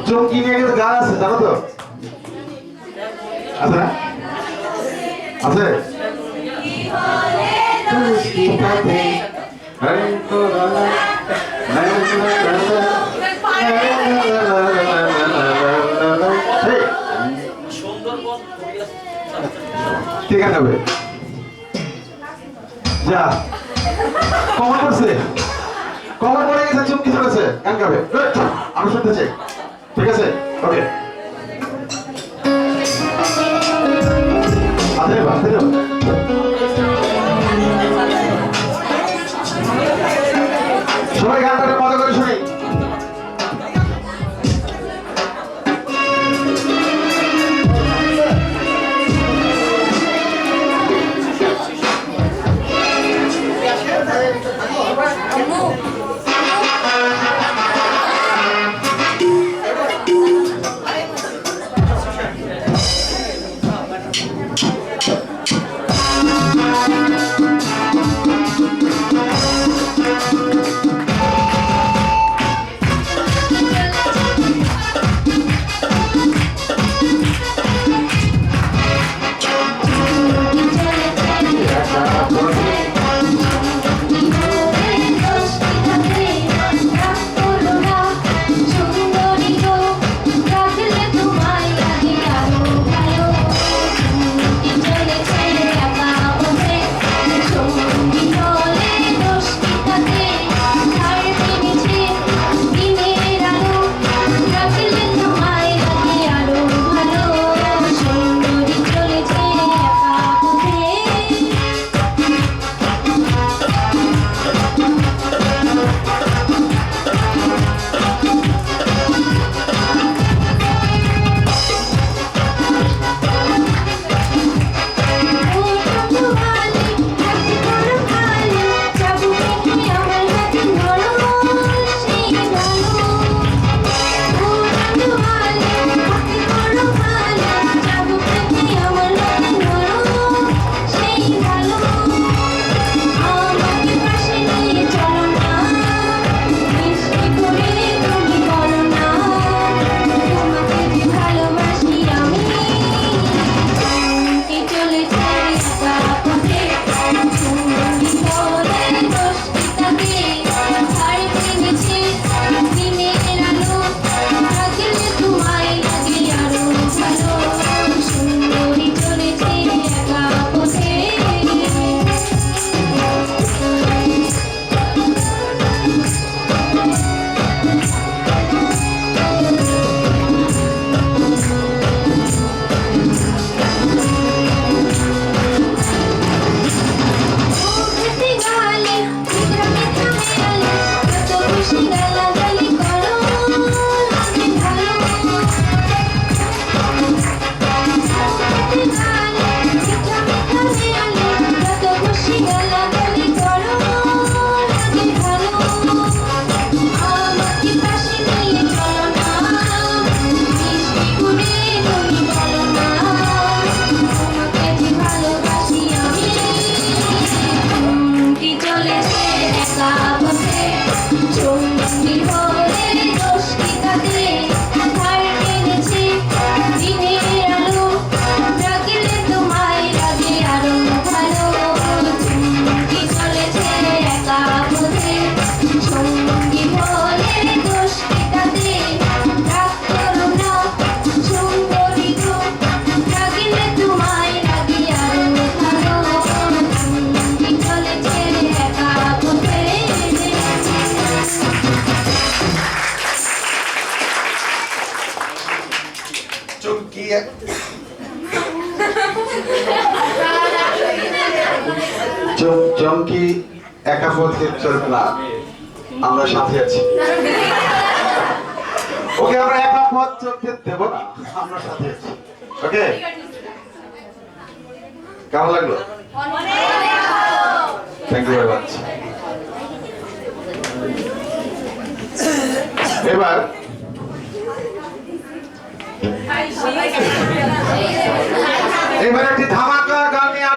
চমকি নিয়ে কিন্তু গান আছে জানো তো? আছে না? আছে? ঠিক আছে হবে যা কমন করছে কমন পড়ে গেছে চুমকি চলেছে গান গাবে আমি শুনতে চাই ঠিক আছে ওকে আরে বাহ সবাই গানটাকে মজা করে শুনি চমকি একাপথ ক্লাব আমরা সাথে আছি ওকে আমরা একাপথ চলতে দেব না আমরা সাথে আছি ওকে কেমন লাগলো থ্যাংক ইউ ভেরি মাচ এবার একটি ধামা